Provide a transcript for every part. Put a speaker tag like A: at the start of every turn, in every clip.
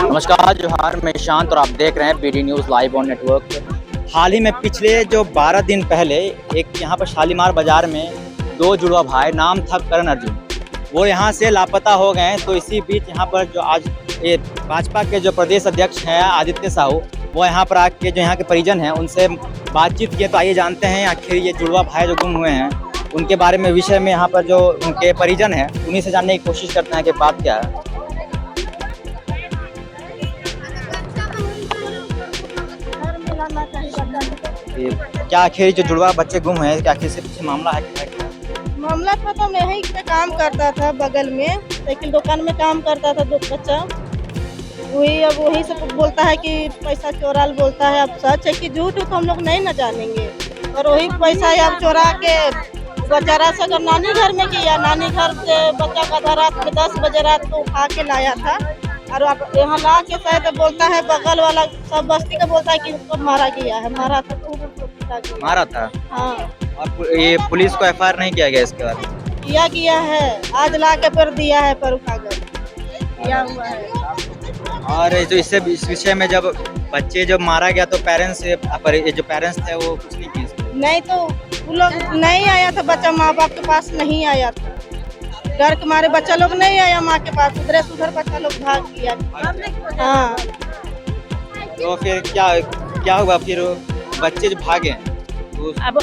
A: नमस्कार, जोहार, मैं शांत और आप देख रहे हैं BD news live on network. हाल ही में पिछले जो 12 दिन पहले एक यहाँ पर शालीमार बाजार में दो जुड़वा भाई, नाम था करण अर्जुन, वो यहाँ से लापता हो गए। तो इसी बीच यहाँ पर जो आज ये भाजपा के जो प्रदेश अध्यक्ष हैं आदित्य साहू, वो यहाँ पर आके जो यहाँ के परिजन हैं उनसे बातचीत किए। तो आइए जानते हैं आखिर ये जुड़वा भाई जो गुम हुए हैं उनके बारे में, विषय में यहाँ पर जो उनके परिजन हैं उन्हीं से जानने की कोशिश करते हैं कि बात क्या है। क्या आखिर जो जुड़वा बच्चे गुम हुए हैं, क्या आखिर से पीछे मामला है क्या?
B: मामला था तो मैं यहीं पे काम करता था, बगल में साइकिल दुकान में काम करता था। दो बच्चा वही से बोलता है कि पैसा चोरा बोलता है। अब सच है कि झूठ तो हम लोग नहीं न जानेंगे, और वही पैसा अब चोरा के बेचारा से अगर नानी घर में किया, नानी घर से बच्चा का था रात में 10 बजे रात को उठा के लाया था। और अब यहाँ ला के शायद बोलता है बगल वाला सब बस्ती का बोलता है कि उसको मारा गया है, मारा था, खूब
A: मारा था।
B: हाँ,
A: और ये पुलिस को एफआईआर नहीं किया गया इसके बारे में?
B: किया गया है, आज ला के फिर दिया है पर कागज किया हुआ है।
A: और जो इस विषय में जब बच्चे जब मारा गया तो पेरेंट्स जो पेरेंट्स थे वो कुछ नहीं किए?
B: नहीं, तो वो लोग नहीं आया था, बच्चा माँ बाप के पास नहीं आया था। डर के मारे बच्चा लोग नहीं आया माँ के पास, उधर बच्चा लोग भाग गया। हाँ,
A: तो फिर क्या हुआ? फिर बच्चे जो भागे तो
B: अब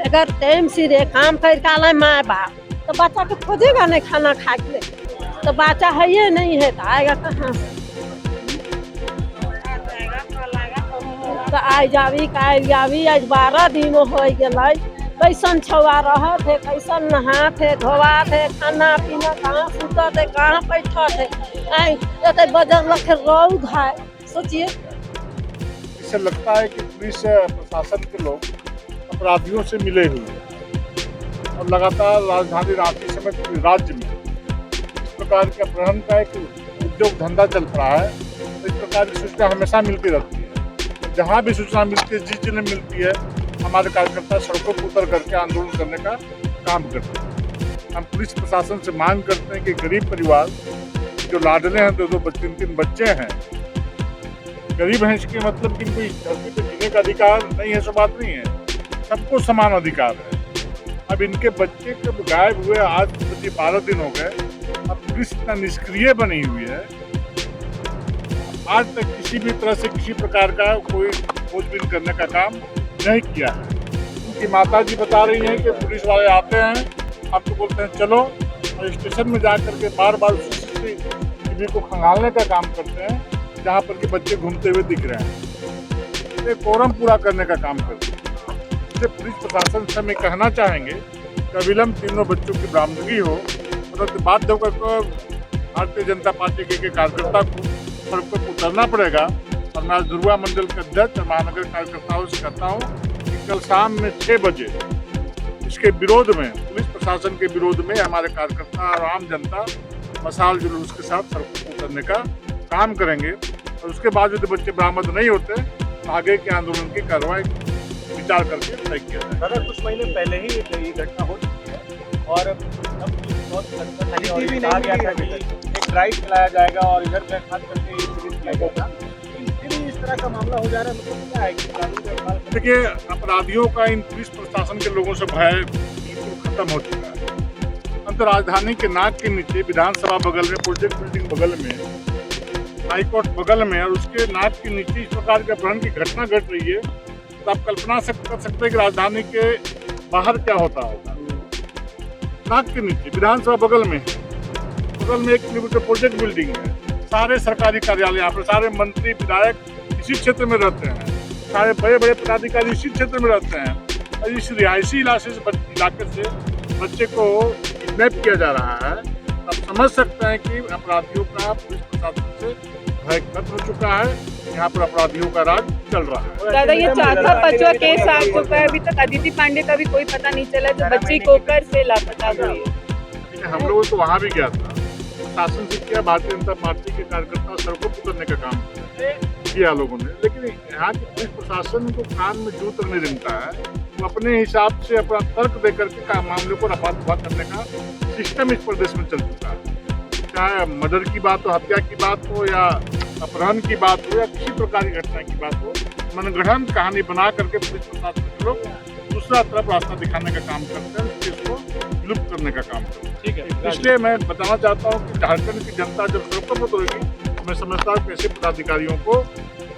B: अगर टाइम से काम कर काला माँ बाप तो बच्चा को खोजेगा नहीं, खाना खा के तो बच्चा है ये नहीं है तो आएगा कहाँ से? तो आई जावी आज 12 दिन हो गए। कैसन छुआ रहे थे, कैसन नहाते थे, धोवाते थे, खाना पीना कहाँ सुते थे, कहाँ बैठे थे। बजर रखे रौद है, सोचिए।
C: इससे लगता है कि पुलिस प्रशासन के लोग अपराधियों से मिले हुए हैं और लगातार राजधानी रांची समेत राज्य में इस प्रकार के अपहरण का एक उद्योग धंधा चल रहा है। तो इस प्रकार की सूचना हमेशा मिलती रहती है। जहाँ भी सूचना मिलती है, जिस जिले में मिलती है, हमारे कार्यकर्ता सड़कों पर उतर करके आंदोलन करने का काम करते हैं। हम पुलिस प्रशासन से मांग करते हैं कि गरीब परिवार जो लाडले हैं, 2-2 3-3 बच्चे हैं, गरीब हैं इसके मतलब कि कोई धरती पे जीने का अधिकार नहीं है, सो बात नहीं है, सबको समान अधिकार है। अब इनके बच्चे कब गायब हुए, आज 12 दिन हो गए, अब पुलिस इतना निष्क्रिय बनी हुई है, आज तक किसी भी तरह से किसी प्रकार का कोई खोजबीन करने का काम नहीं किया है। उनकी माता जी बता रही हैं कि पुलिस वाले आते हैं, हम तो बोलते हैं चलो, और स्टेशन में जा करके बार बार सीसीटीवी को खंगालने का काम करते हैं जहाँ पर के बच्चे घूमते हुए दिख रहे हैं। ये कोरम पूरा करने का काम करते हैं। इसलिए पुलिस प्रशासन से हम कहना चाहेंगे कि अविलंब तीनों बच्चों की बरामदगी हो, मतलब बाध्य होकर भारतीय जनता पार्टी के कार्यकर्ता को सड़क पर उतरना पड़ेगा। और मैं आज दुर्गा मंडल के अध्यक्ष और महानगर कार्यकर्ताओं से कहता हूँ कि कल शाम में 6 बजे इसके विरोध में, पुलिस प्रशासन के विरोध में हमारे कार्यकर्ता और आम जनता मशाल जुलूस के साथ सड़कों पर उतरने का काम करेंगे। और उसके बाद यदि बच्चे बरामद नहीं होते तो आगे के आंदोलन की कार्रवाई विचार करके तय किया जाए।
D: दादा, कुछ महीने पहले ही ये घटना हो चुकी है और अब बहुत कहा गया था कि एक ड्राइव चलाया जाएगा और इधर पे खास करके पुलिस किया जाएगा। फिर इस तरह का मामला हो जा रहा है, मतलब क्या है कि कानून का इस्तेमाल?
C: देखिए, अपराधियों का इन पुलिस प्रशासन के लोगों से भय बिल्कुल खत्म हो चुका है। अंतर्राजधानी के नाक के नीचे विधानसभा बगल में, प्रोजेक्ट बिल्डिंग बगल में, हाईकोर्ट बगल में, और उसके नाक के नीचे इस प्रकार के अपहरण की घटना घट रही है। तो आप कल्पना कर सकते हैं कि राजधानी के बाहर क्या होता होगा। नाक के नीचे विधानसभा बगल में 1 किलोमीटर प्रोजेक्ट बिल्डिंग है, सारे सरकारी कार्यालय यहाँ पर, सारे मंत्री विधायक इसी क्षेत्र में रहते हैं, सारे बड़े बड़े पदाधिकारी इसी क्षेत्र में रहते हैं। और इस रिहायशी इलाके से बच्चे को किडनैप किया जा रहा है। आप समझ सकते हैं कि अपराधियों का पुलिस प्रशासन से भय खत्म हो चुका है। यहाँ पर अपराधियों का राज चल रहा है।
E: दादा, ये चौथा 5वां केस आ चुका है। अभी तक अदिति पांडे का भी कोई पता नहीं चला जो बच्ची कोकर से लापता हुई है।
C: हम लोग तो वहाँ भी गया था, शासन से किया, भारतीय जनता पार्टी के कार्यकर्ता सड़कों पर उतरने का काम किया लोगों ने, लेकिन यहाँ के पुलिस प्रशासन को कान में जूत नहीं रेंगता है। वो अपने हिसाब से अपना तर्क दे करके मामले को रफा दफा करने का सिस्टम इस प्रदेश में चल चुका है। चाहे मर्डर की बात हो, हत्या की बात हो, या अपहरण की बात हो, या किसी प्रकार की घटना की बात हो, मनगढ़ंत कहानी बना करके पुलिस प्रशासन के लोग दूसरा तरफ रास्ता दिखाने का काम करते हैं, इसको विलुप्त करने का काम करते हैं।
D: ठीक है,
C: इसलिए मैं बताना चाहता हूँ कि झारखंड की जनता जब सुरक्षित होगी, मैं समझता हूँ कि ऐसे पदाधिकारियों को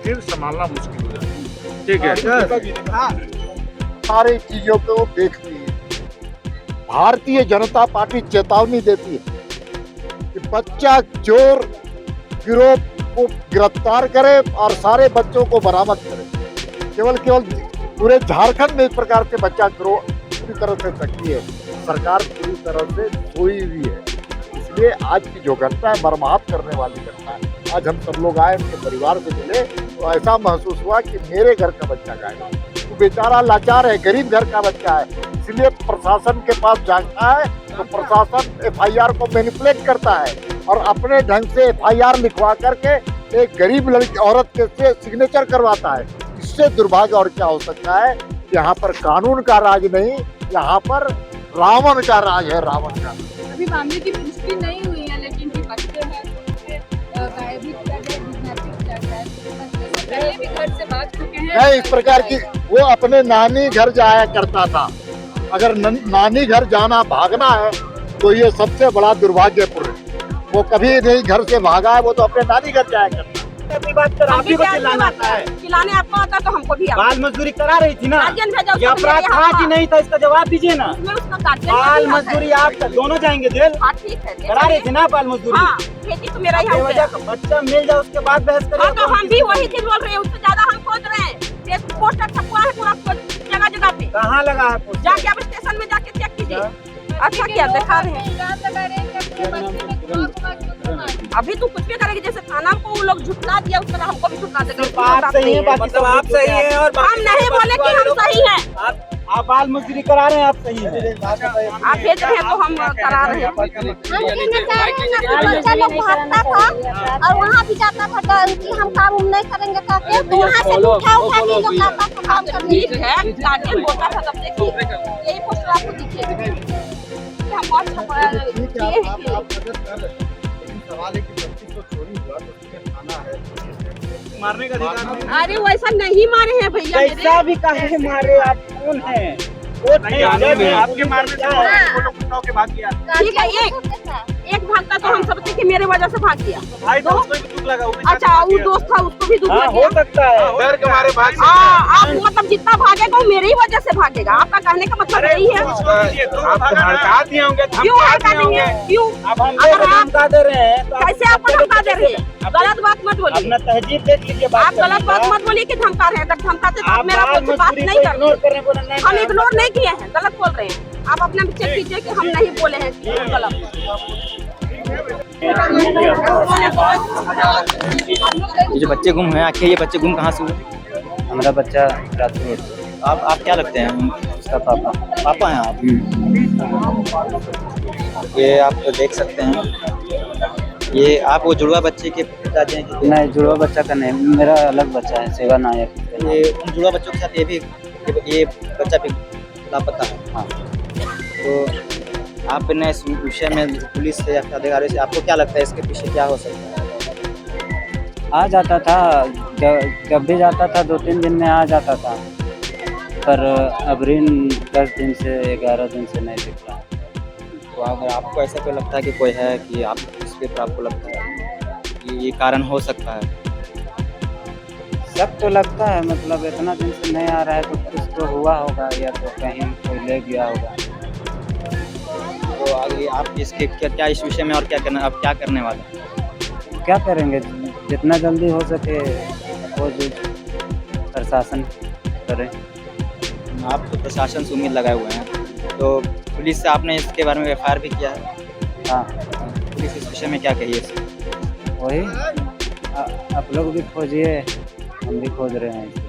C: फिर संभालना मुश्किल हो जाएगा।
D: ठीक है।
F: सारी चीजों को देखती है। भारतीय जनता पार्टी चेतावनी देती है कि बच्चा चोर गिरोह को गिरफ्तार करे और सारे बच्चों को बरामद करे। केवल पूरे झारखंड में इस प्रकार से बच्चा गिरोह पूरी तरह से सक्रिय है। सरकार पूरी तरह से सोई हुई है। इसलिए आज की जो घटना है मर्माहत करने वाली घटना है। आज हम सब लोग आए, उनके परिवार से मिले तो ऐसा महसूस हुआ कि मेरे घर का बच्चा गायब है। तो बेचारा लाचार है, गरीब घर का बच्चा है। इसलिए प्रशासन के पास जाता है तो प्रशासन एफआईआर को मैनिपुलेट करता है और अपने ढंग से एफआईआर लिखवा करके एक गरीब लड़की औरत के से सिग्नेचर करवाता है। इससे दुर्भाग्य और क्या हो सकता है। यहाँ पर कानून का राज नहीं, यहाँ पर रावण का राज है, रावण का।
E: अभी मामले की पुष्टि नहीं हुई है, लेकिन जो बच्चे हैं गायब भी किया गया, किडनैपिंग किया गया है। बच्चे से पहले भी घर से भाग चुके हैं।
F: नहीं, इस प्रकार की वो अपने नानी घर जाया करता था। अगर नानी घर जाना भागना है तो ये सबसे बड़ा दुर्भाग्यपूर्ण है। वो कभी नहीं घर से भागा है, वो तो अपने नानी घर जाया करता।
D: अपनी बात कर, आप ही को चिल्लाना आता है।
B: खिलाने आपको आता तो हमको भी आता।
D: बाल मजदूरी करा रही थी ना,
B: गार्जियन भेजा उसको
D: ये अपराध
B: मेरे
D: था
B: यहाँ
D: कि नहीं था, इसका जवाब दीजिए ना।
B: उसमें उसका गार्जियन
D: बाल
B: का भी हाथ है।
D: मजदूरी आप दोनों जाएंगे जेल।
B: हाँ ठीक है,
D: करा रही थी ना बाल मजदूरी।
B: हाँ खेती तो मेरा ही हाथ है।
D: बेवजह का बच्चा मिल जाए उसके बाद बहस
B: हाँ
D: करिए।
B: तो हम भी वही चीज बोल रहे हैं, उससे ज्यादा हम खोज रहे हैं। पोस्टर छपवा है पूरा जगह जगह पे।
D: कहाँ लगा है पोस्टर?
B: जाके आप स्टेशन में जाके चेक कीजिए। अच्छा क्या दिखा रहे हैं। अभी तो कुछ भी करेंगे, जैसे थाना को वो लोग झुटला दिया उस तरह हमको भी झुटला देंगे।
D: आप सही है, बाकी सब आप सही है और
B: हम नहीं बोले कि हम सही हैं।
D: आप बाल मजदूरी करा रहे हैं, आप सही है।
B: आप भेज रहे हैं तो हम करा रहे हैं।
G: बच्चा लोग भागता था और वहाँ भी जाता था कि हम काम नहीं करेंगे करके, तो वहाँ से उठा उठा के लोग लाता था काम करने।
B: ठीक है, गार्जियन बोलता था तब देखिए, यही पोस्टर आपको दिखे हम बहुत
F: सवाल है कि 2500 चोरी हुआ तो उसमें थाना है,
D: मारने का अधिकार नहीं।
B: अरे वैसा नहीं मारे हैं भैया मेरे।
D: कैसा भी काहे मारे, आप कौन हैं? वो नहीं आपके मारने से वो लोग कुत्ताओं के भाग गया।
B: ठीक है, एक भागता तो हम सब थे कि मेरे वजह से भाग गया।
D: भाई तो उसको भी दुख लगा।
B: अच्छा वो दोस्त था उसको भी दुख लग
D: हो
B: गया।
D: सकता है डर के मारे भाग।
B: आप मतलब जितना भागेगा वो मेरी ही वजह से भागेगा। आपका कहने का मतलब यही है।
D: आप हड़का दिए होंगे,
B: क्यों हड़का देंगे? क्यों?
D: अब हम धमका दे रहे हैं तो
B: कैसे आपको धमका दे रहे हैं? गलत बात मत बोलिए।
D: अपना तहजीब देख लीजिए।
B: आप गलत बात मत बोलिए कि धमका रहे हैं। अगर धमकाते तो आप मेरा कुछ बात नहीं करते। हम इग्नोर नहीं किए हैं, गलत बोल रहे हैं। आप अपना चेक कीजिए कि हम नहीं बोले हैं कि गलत।
A: ये जो बच्चे गुम हुए, आखिर ये बच्चे गुम कहाँ से हुए?
H: हमारा बच्चा राजपुर।
A: आप क्या लगते हैं?
H: उसका पापा।
A: पापा हैं आप? ये आप देख सकते हैं, ये आप वो जुड़वा बच्चे के पिताजी हैं कि?
H: नहीं, जुड़वा बच्चा का नहीं, मेरा अलग बच्चा है, सेवा नायक।
A: ये उन जुड़वा बच्चों के साथ ये बच्चा भी लापता है।
H: हाँ।
A: तो आपने इस विषय में पुलिस से या अधिकारियों से, आपको क्या लगता है इसके पीछे क्या हो सकता है?
H: आ जाता था, जब भी जाता था 2-3 दिन में आ जाता था, पर अबरीन 10 दिन से 11 दिन से नहीं दिख रहा।
A: तो अगर आपको ऐसा कोई लगता है कि कोई है कि आप इसके ऊपर आपको लगता है कि ये कारण हो सकता है?
H: सब तो लगता है, मतलब इतना दिन से नहीं आ रहा है तो कुछ तो हुआ होगा, या तो कहीं कोई ले गया होगा।
A: तो आगे आप इसके क्या इस विषय में और क्या करना, अब क्या करने वाले हैं?
H: क्या करेंगे, जितना जल्दी हो सके वो जो प्रशासन करे।
A: आप तो प्रशासन से उम्मीद लगाए हुए हैं, तो पुलिस से आपने इसके बारे में एफआईआर भी किया है?
H: हाँ,
A: पुलिस इस विषय में क्या कही है?
H: वही आप लोग भी खोजिए, हम भी खोज रहे हैं।